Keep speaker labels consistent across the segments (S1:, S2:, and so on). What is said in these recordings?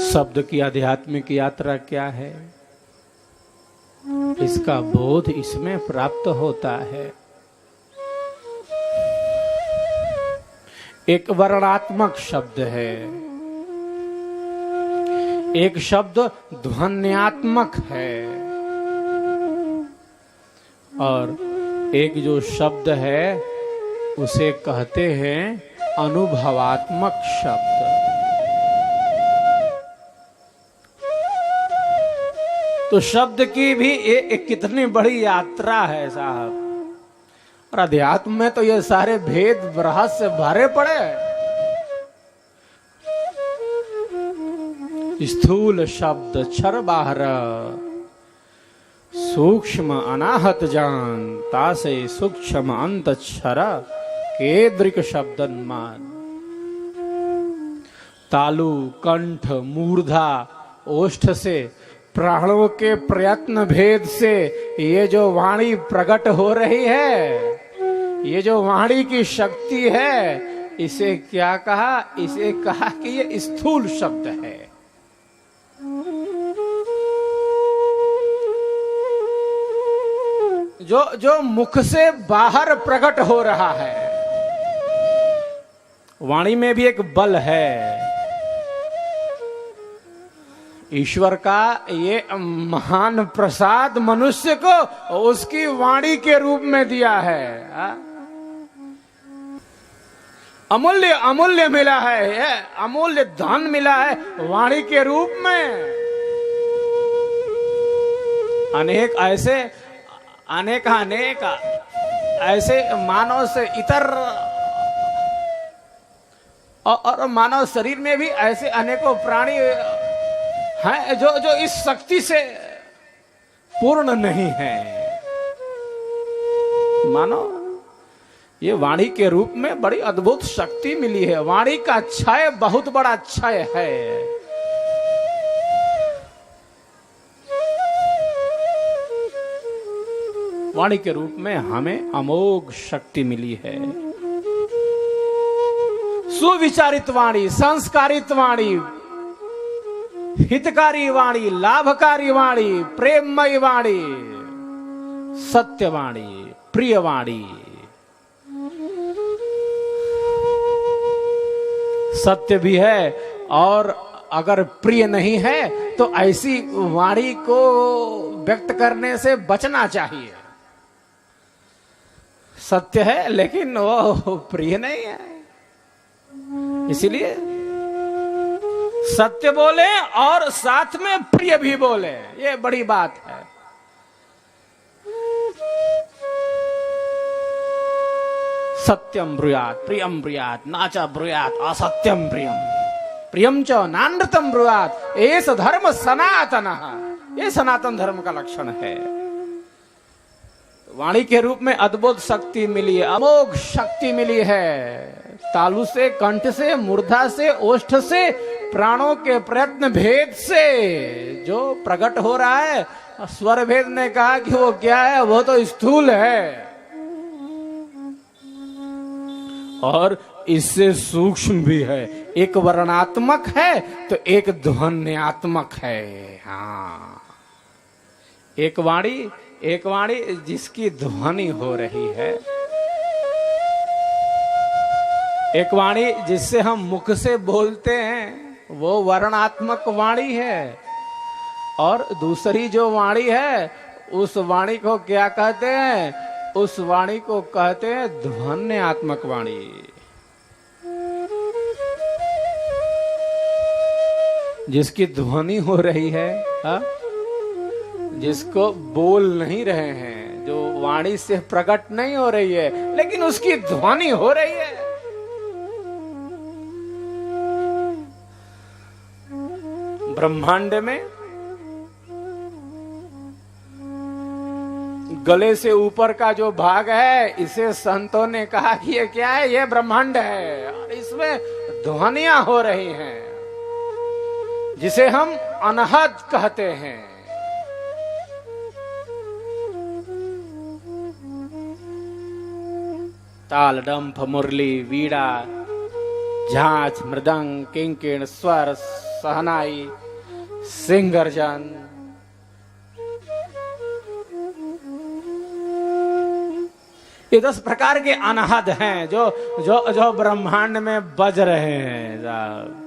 S1: शब्द की आध्यात्मिक यात्रा क्या है, इसका बोध इसमें प्राप्त होता है। एक वर्णात्मक शब्द है, एक शब्द ध्वन्यात्मक है, और एक जो शब्द है उसे कहते हैं अनुभवात्मक शब्द। तो शब्द की भी एक कितनी बड़ी यात्रा है साहब। और अध्यात्म में तो ये सारे भेद रहस्य भरे पड़े हैं। स्थूल शब्द छर बाहर, सूक्ष्म अनाहत जान, तासे सूक्ष्म अंत छर केद्रिक शब्दन मान। तालु कंठ मूर्धा ओष्ठ से, प्राणों के प्रयत्न भेद से ये जो वाणी प्रकट हो रही है, ये जो वाणी की शक्ति है, इसे क्या कहा? इसे कहा कि ये स्थूल शब्द है। जो मुख से बाहर प्रकट हो रहा है। वाणी में भी एक बल है। ईश्वर का ये महान प्रसाद मनुष्य को उसकी वाणी के रूप में दिया है। अमूल्य अमूल्य मिला है, ये अमूल्य धन मिला है वाणी के रूप में। अनेक ऐसे अनेक ऐसे मानव से इतर और मानव शरीर में भी ऐसे अनेकों प्राणी हैं जो इस शक्ति से पूर्ण नहीं है। मानो ये वाणी के रूप में बड़ी अद्भुत शक्ति मिली है। वाणी का क्षय बहुत बड़ा क्षय है। वाणी के रूप में हमें अमोघ शक्ति मिली है। सुविचारित वाणी, संस्कारित वाणी, हितकारी वाणी, लाभकारी वाणी, प्रेममयी वाणी, सत्यवाणी, प्रिय वाणी। सत्य भी है और अगर प्रिय नहीं है तो ऐसी वाणी को व्यक्त करने से बचना चाहिए। सत्य है लेकिन वो प्रिय नहीं है, इसीलिए सत्य बोले और साथ में प्रिय भी बोले, ये बड़ी बात है। सत्यम ब्रूयात प्रियम ब्रूयात नाचा ब्रूयात असत्यम प्रियम, प्रियम च नानृतम ब्रूयात एस धर्म सनातन। ये सनातन धर्म का लक्षण है। वाणी के रूप में अद्भुत शक्ति मिली है, अमोघ शक्ति मिली है। तालु से, कंठ से, मूर्धा से, ओष्ठ से, प्राणों के प्रयत्न भेद से जो प्रकट हो रहा है। स्वर भेद ने कहा कि वो क्या है? वो तो स्थूल है और इससे सूक्ष्म भी है। एक वर्णात्मक है तो एक ध्वन्यात्मक है। हाँ, एक वाणी जिसकी ध्वनि हो रही है, एक वाणी जिससे हम मुख से बोलते हैं, वो वर्णात्मक वाणी है। और दूसरी जो वाणी है उस वाणी को क्या कहते हैं? उस वाणी को कहते हैं ध्वन्यात्मक वाणी। जिसकी ध्वनि हो रही है, हा? जिसको बोल नहीं रहे हैं, जो वाणी से प्रकट नहीं हो रही है लेकिन उसकी ध्वनि हो रही है। ब्रह्मांड में गले से ऊपर का जो भाग है, इसे संतों ने कहा कि ये क्या है? ये ब्रह्मांड है और इसमें ध्वनियां हो रही हैं, जिसे हम अनहद कहते हैं। ताल, डंफ, मुरली, वीणा, झांझ, मृदंग, किंकिण, स्वर, सहनाई, सिंह गर्जन। ये 10 प्रकार के अनहद हैं जो जो जो ब्रह्मांड में बज रहे हैं साहब।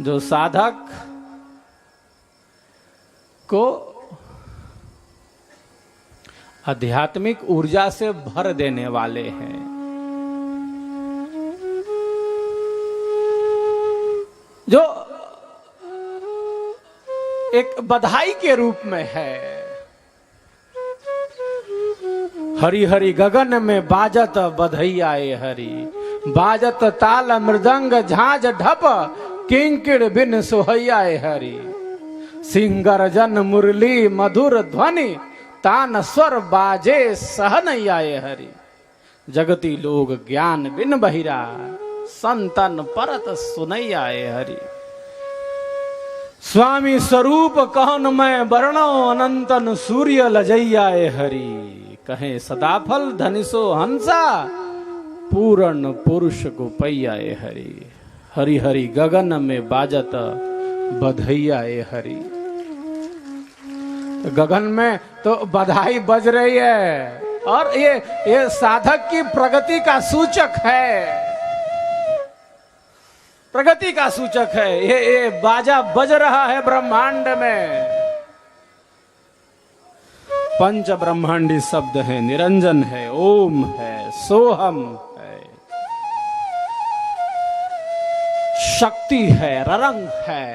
S1: जो साधक को आध्यात्मिक ऊर्जा से भर देने वाले हैं। जो एक बधाई के रूप में है। हरि हरि गगन में बाजत बधैया हरि, बाजत ताल मृदंग झांझ ढप, किंकिड़ बिन सोहैया हरि। सिंह गर्जन मुरली मधुर ध्वनि, तान स्वर बाजे सहनैया हरि। जगती लोग ज्ञान बिन बहिरा, संतन परत सुनैया हरि। स्वामी स्वरूप कहन मैं वर्णो, अनंतन सूर्य लजैया हरि। कहे सदाफल धनिसो हंसा, पूर्ण पुरुष गोपैया हरि। हरि हरि गगन में बाजत बधैया हरि। तो गगन में तो बधाई बज रही है और ये साधक की प्रगति का सूचक है, प्रगति का सूचक है। ये बाजा बज रहा है ब्रह्मांड में। पंच ब्रह्मांडी शब्द है, निरंजन है, ओम है, सोहम है, शक्ति है, ररंग है।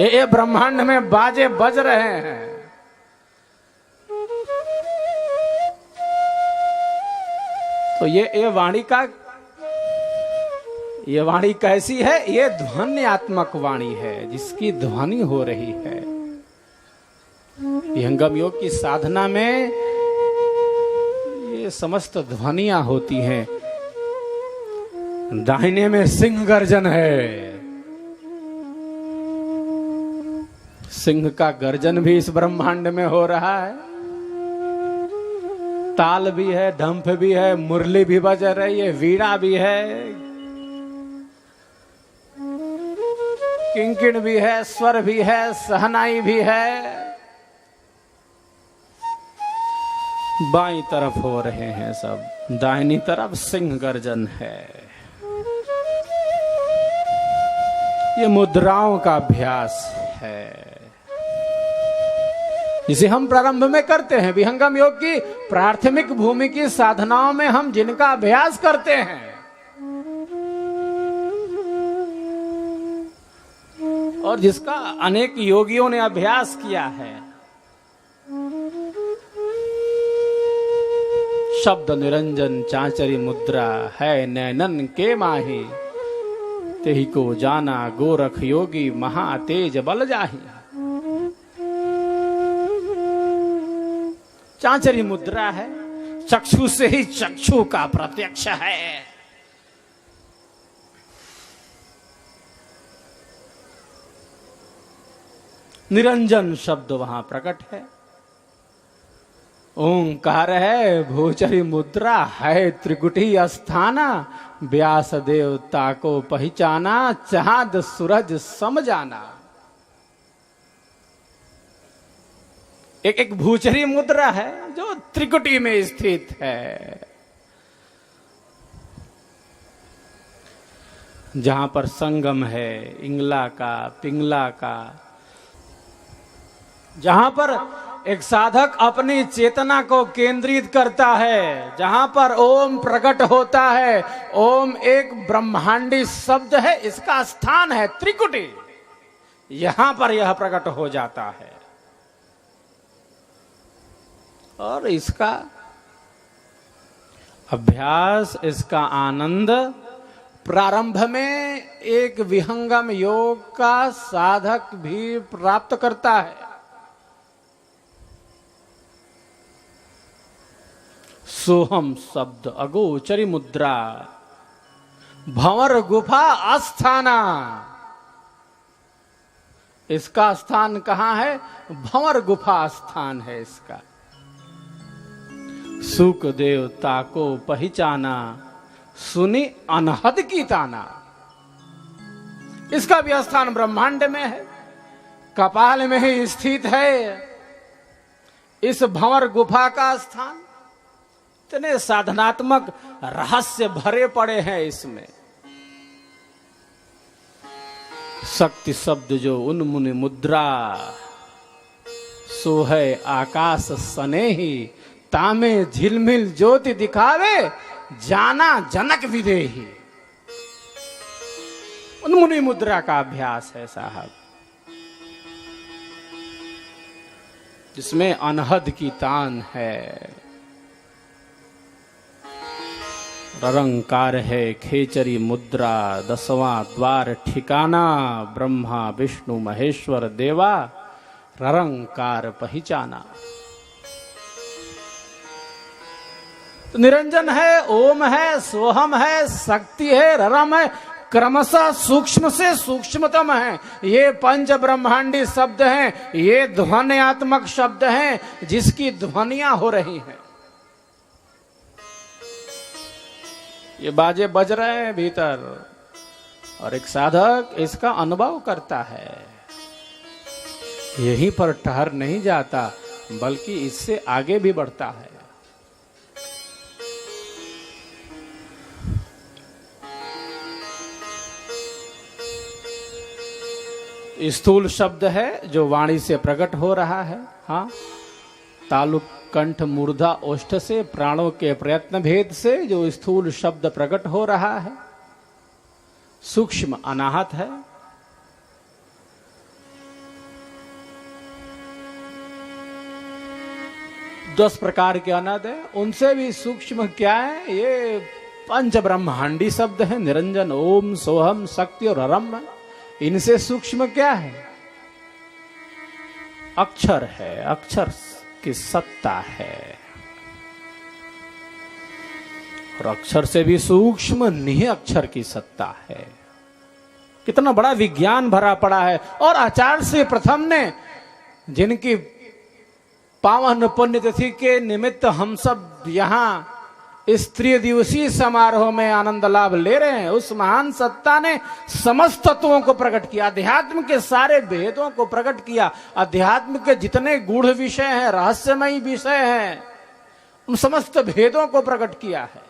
S1: ये ब्रह्मांड में बाजे बज रहे हैं। तो ये वाणी कैसी है? ये ध्वन्यात्मक वाणी है, जिसकी ध्वनि हो रही है। विहंगम योग की साधना में ये समस्त ध्वनियां होती हैं। दाहिने में सिंह गर्जन है। सिंह का गर्जन भी इस ब्रह्मांड में हो रहा है। ताल भी है, ढंफ भी है, मुरली भी बज रही है, वीणा भी है, किंकिण भी है, स्वर भी है, सहनाई भी है। बाईं तरफ हो रहे हैं सब, दाहिनी तरफ सिंह गर्जन है। ये मुद्राओं का अभ्यास है, जिसे हम प्रारंभ में करते हैं। विहंगम योग की प्राथमिक भूमि की साधनाओं में हम जिनका अभ्यास करते हैं, और जिसका अनेक योगियों ने अभ्यास किया है। शब्द निरंजन चांचरी मुद्रा है, नैनन के माही, तेही को जाना गोरख योगी, महातेज बल जाही। चांचरी मुद्रा है, चक्षु से ही चक्षु का प्रत्यक्ष है। निरंजन शब्द वहां प्रकट है। ओंकार है, भूचरी मुद्रा है, त्रिकुटी अस्थाना, व्यास देवता को पहचाना, चांद सूरज समझाना। एक भूचरी मुद्रा है जो त्रिकुटी में स्थित है, जहां पर संगम है इंगला का, पिंगला का, जहां पर एक साधक अपनी चेतना को केंद्रित करता है, जहां पर ओम प्रकट होता है। ओम एक ब्रह्मांडी शब्द है, इसका स्थान है त्रिकुटी, यहां पर यह प्रकट हो जाता है। और इसका अभ्यास, इसका आनंद प्रारंभ में एक विहंगम योग का साधक भी प्राप्त करता है। सोहम शब्द अगोचरी मुद्रा, भंवर गुफा आस्थाना। इसका स्थान कहां है? भंवर गुफा स्थान है इसका। सुख देवता को पहचाना, सुनी अनहद की ताना। इसका भी स्थान ब्रह्मांड में है, कपाल में ही स्थित है इस भंवर गुफा का स्थान। इतने साधनात्मक रहस्य भरे पड़े हैं इसमें। शक्ति शब्द जो उन्मुनि मुद्रा, सो है आकाश सने ही, तामे झिलमिल ज्योति दिखावे, जाना जनक विदेही। उन्मुनि मुद्रा का अभ्यास है साहब, जिसमें अनहद की तान है। ररंकार है खेचरी मुद्रा, 10वां द्वार ठिकाना, ब्रह्मा विष्णु महेश्वर देवा, ररंकार पहचाना। तो निरंजन है, ओम है, सोहम है, शक्ति है, ररम है, क्रमशः सूक्ष्म से सूक्ष्मतम है। ये पंच ब्रह्मांडी शब्द हैं, ये ध्वन्यात्मक शब्द हैं, जिसकी ध्वनियां हो रही हैं। ये बाजे बज रहे हैं भीतर, और एक साधक इसका अनुभव करता है। यहीं पर ठहर नहीं जाता, बल्कि इससे आगे भी बढ़ता है। स्थूल शब्द है जो वाणी से प्रकट हो रहा है। हाँ, तालुक कंठ मूर्धा ओष्ठ से, प्राणों के प्रयत्न भेद से जो स्थूल शब्द प्रकट हो रहा है। सूक्ष्म अनाहत है। दस प्रकार के अनाद है, उनसे भी सूक्ष्म क्या है? ये पंच ब्रह्मांडी शब्द है, निरंजन, ओम, सोहम, शक्ति और रम। इनसे सूक्ष्म क्या है? अक्षर है, अक्षर की सत्ता है। और अक्षर से भी सूक्ष्म निह अक्षर की सत्ता है। कितना बड़ा विज्ञान भरा पड़ा है। और आचार्य से प्रथम ने, जिनकी पावन पुण्यतिथि के निमित्त हम सब यहाँ इस त्रिदिवसीय समारोह में आनंद लाभ ले रहे हैं, उस महान सत्ता ने समस्त तत्वों को प्रकट किया, अध्यात्म के सारे भेदों को प्रकट किया। अध्यात्म के जितने गूढ़ विषय हैं, रहस्यमयी विषय हैं, उन समस्त भेदों को प्रकट किया है।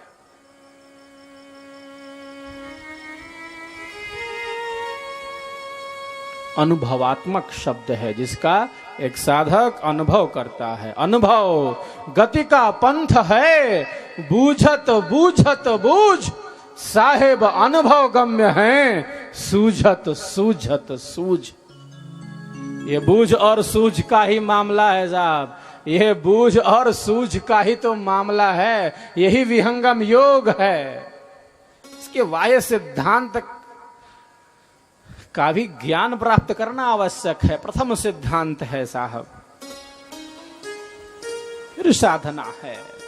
S1: अनुभवात्मक शब्द है, जिसका एक साधक अनुभव करता है। अनुभव गति का पंथ है, बूझत बूझत बूझ, साहेब अनुभव गम्य है, सूझत सूझत सूझ। ये बूझ और सूझ का ही मामला है साहब, ये बूझ और सूझ का ही तो मामला है। यही विहंगम योग है। इसके बाह्य सिद्धांत का भी ज्ञान प्राप्त करना आवश्यक है। प्रथम सिद्धांत है साहब, फिर साधना है।